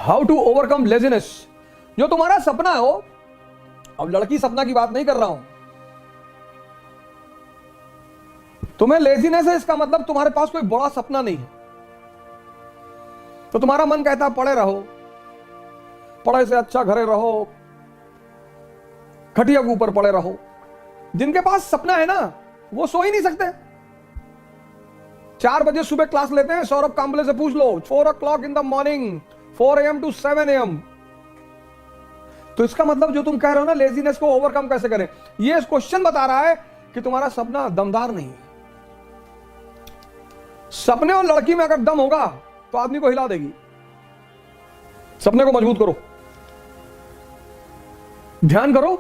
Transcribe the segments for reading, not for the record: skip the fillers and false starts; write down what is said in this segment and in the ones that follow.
How to overcome laziness. जो तुम्हारा सपना हो, अब लड़की सपना की बात नहीं कर रहा हूं, तुम्हें लेजीनेस है इसका मतलब तुम्हारे पास कोई बड़ा सपना नहीं है। तो तुम्हारा मन कहता है पढ़े रहो, पढ़े से अच्छा घरे रहो, खटिया के ऊपर पड़े रहो। जिनके पास सपना है ना वो सो ही नहीं सकते। 4 बजे सुबह क्लास लेते हैं, सौरभ कांबले से पूछ लो, 4 o'clock in the morning, 4 AM to 7 AM। तो इसका मतलब जो तुम कह रहे हो ना लेजीनेस को ओवरकम कैसे करें, ये क्वेश्चन बता रहा है कि तुम्हारा सपना दमदार नहीं है। सपने और लड़की में अगर दम होगा तो आदमी को हिला देगी। सपने को मजबूत करो, ध्यान करो।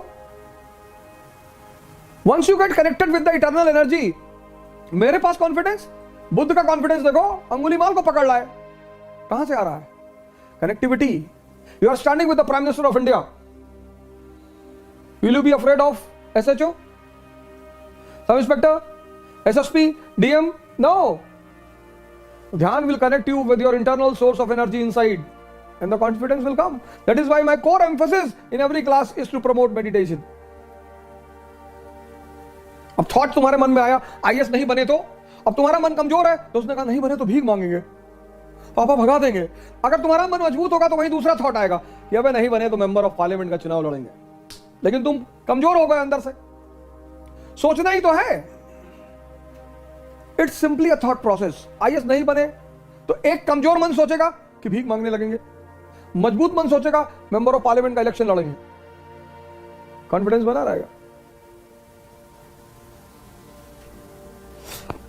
Once you get connected with the eternal energy, मेरे पास कॉन्फिडेंस, बुद्ध का कॉन्फिडेंस देखो, अंगुली माल को पकड़ रहा है। कहां से आ रहा है? Connectivity. You are standing with the prime minister of India, will you be afraid of SHO, sub inspector, SSP, DM? No. ध्यान will connect you with your internal source of energy inside and the confidence will come. That is why my core emphasis in every class is to promote meditation. अब thought तुम्हारे मन में आया IAS नहीं बने तो, अब तुम्हारा मन कमजोर है तो उसने कहा नहीं बने तो भीख मांगेंगे, पापा भगा देंगे। अगर तुम्हारा मन मजबूत होगा तो वही दूसरा थॉट आएगा कि अबे नहीं बने तो मेंबर ऑफ पार्लियामेंट का चुनाव लड़ेंगे। लेकिन तुम कमजोर हो गए अंदर से, सोचना ही तो है। It's simply a thought process. IAS नहीं बने तो एक कमजोर मन सोचेगा कि भीख मांगने लगेंगे, मजबूत मन सोचेगा मेंबर ऑफ पार्लियामेंट का इलेक्शन लड़ेंगे। कॉन्फिडेंस बना रहेगा।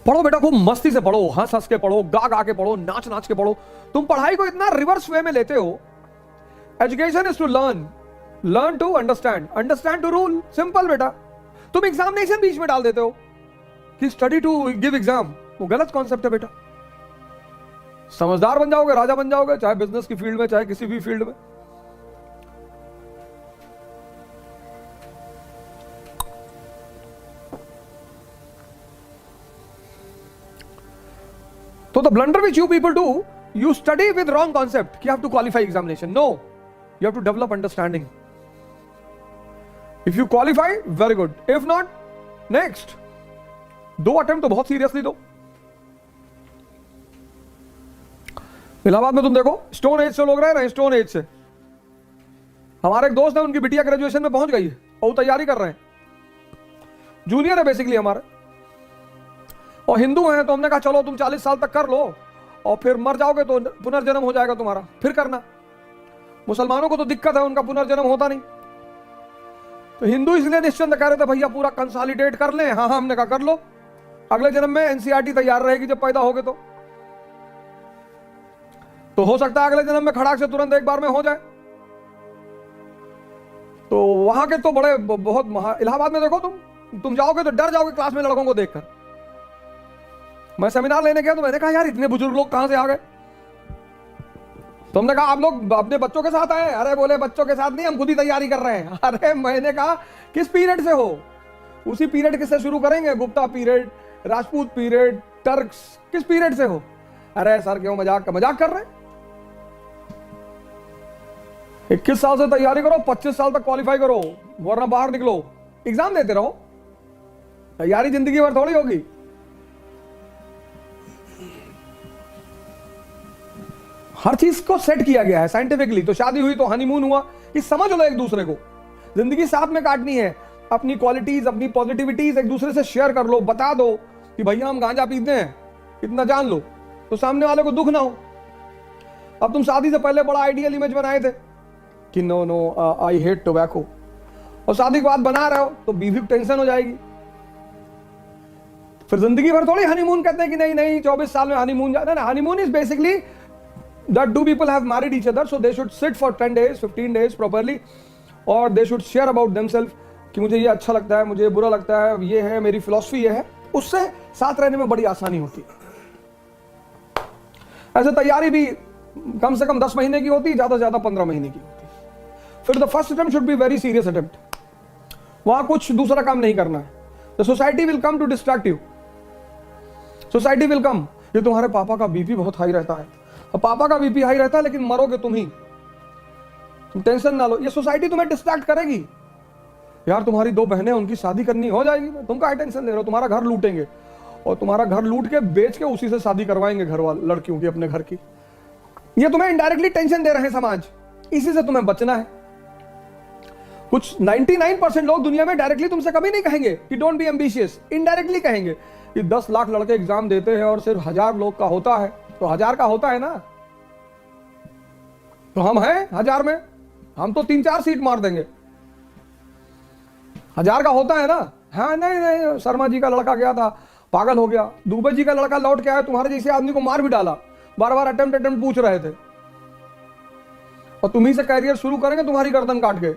पढ़ो बेटा, खूब मस्ती से पढ़ो, हंस हंस के पढ़ो, गा गा के पढ़ो, नाच नाच के पढ़ो। तुम पढ़ाई को इतना रिवर्स वे में लेते हो। Education is to learn, learn to understand, understand to rule. Simple बेटा। तुम एग्जामिनेशन बीच में डाल देते हो कि स्टडी टू गिव एग्जाम, वो गलत कॉन्सेप्ट है बेटा। समझदार बन जाओगे, राजा बन जाओगे, चाहे बिजनेस की फील्ड में चाहे किसी भी फील्ड में। तो the blunder which you people do, you study with wrong concept कि have to qualify examination. No, you have to develop understanding. If you qualify very good, if not next. 2 attempt तो बहुत seriously दो। इलाहाबाद में तुम देखो stone age से लोग रह रहे हैं, स्टोन एज से। हमारे एक दोस्त है, उनकी बिटिया ग्रेजुएशन में पहुंच गई है और वो तैयारी कर रहे हैं, जूनियर है बेसिकली हमारे, और हिंदू हैं। तो हमने कहा चलो तुम 40 साल तक कर लो और फिर मर जाओगे तो पुनर्जन्म हो जाएगा तुम्हारा, फिर करना। मुसलमानों को तो दिक्कत है, उनका पुनर्जन्म होता नहीं। तो हिंदू इसलिए निश्चिंत कह रहे थे भैया पूरा कंसोलिडेट कर लें। हाँ हमने कहा कर लो, अगले जन्म में NCERT तैयार रहेगी जब पैदा होगे तो हो सकता है अगले जन्म में खड़ाक से तुरंत एक बार में हो जाए। तो वहां के तो बड़े बहुत इलाहाबाद में देखो तुम जाओगे तो डर जाओगे क्लास में लड़कों को देखकर। मैं सेमिनार लेने गया तो मैंने कहा यार इतने बुजुर्ग लोग कहां से आ गए। तो हमने कहा आप लोग अपने बच्चों के साथ आए? अरे बोले बच्चों के साथ नहीं, हम खुद ही तैयारी कर रहे हैं। अरे मैंने कहा किस पीरियड से हो? उसी पीरियड किससे शुरू करेंगे, Gupta period, Rajput period, Turks, किस पीरियड से हो? अरे सर क्यों मजाक कर रहे हैं। 21 साल से तैयारी करो, 25 साल तक क्वालिफाई करो, वरना बाहर निकलो, एग्जाम देते रहो। तैयारी जिंदगी भर थोड़ी होगी। हर चीज को सेट किया गया है साइंटिफिकली। तो शादी हुई तो हनीमून हुआ, कि समझ लो एक दूसरे को, जिंदगी साथ में काटनी है। अपनी क्वालिटीज, अपनी पॉजिटिविटीज एक दूसरे से शेयर कर लो, बता दो कि भैया हम गांजा पीते हैं, इतना जान लो, तो सामने वाले को दुख ना हो। अब तुम शादी से पहले बड़ा आइडियल इमेज बनाए थे कि नो आई हेट टोबैको, और शादी के बाद बना रहे हो तो बीवी टेंशन हो जाएगी। फिर जिंदगी भर थोड़ी हनीमून कहते हैं कि नहीं 24 साल में हनीमून जाना ना। Honeymoon is basically that 2 people have married each other, so they should sit for 10 days 15 days properly, और they should share about themselves कि मुझे ये अच्छा लगता है, मुझे बुरा लगता है, ये है मेरी फिलॉसफी, ये है। उससे साथ रहने में बड़ी आसानी होती है। ऐसे तैयारी भी कम से कम 10 महीने की होती है, ज्यादा से ज्यादा 15 महीने की होती है। फिर the first attempt should be very serious attempt, वहां कुछ दूसरा काम नहीं करना है। The society will come to distract you, society will come, ये तुम्हारे पापा का BP बहुत हाई रहता है, पापा का BP हाई रहता है लेकिन मरोगे तुम ही, तुम टेंशन ना लो, ये सोसाइटी तुम्हें डिस्ट्रैक्ट करेगी। यार तुम्हारी 2 बहनें, उनकी शादी करनी हो जाएगी, तुम क्या टेंशन ले रहे हो? तुम्हारा घर लूटेंगे और तुम्हारा घर लूट के बेच के उसी से शादी करवाएंगे घर वाले, लड़कियों की, अपने घर की। ये तुम्हें इनडायरेक्टली टेंशन दे रहे हैं समाज, इसी से तुम्हें बचना है। कुछ 99% लोग दुनिया में डायरेक्टली तुमसे कभी नहीं कहेंगे कि डोंट बी एम्बिशियस, इनडायरेक्टली कहेंगे कि 10 लाख लड़के एग्जाम देते हैं और सिर्फ 1000 लोग का होता है, तो 1000 का होता है ना, तो हम हैं 1000 में, हम तो 3-4 सीट मार देंगे। 1000 का होता है ना। हाँ नहीं, शर्मा जी का लड़का गया था, पागल हो गया। दुबे जी का लड़का लौट के आया, तुम्हारे जैसे आदमी को मार भी डाला, बार बार अटेम्प्ट पूछ रहे थे, और तुम्ही से कैरियर शुरू करेंगे तुम्हारी गर्दन काट के।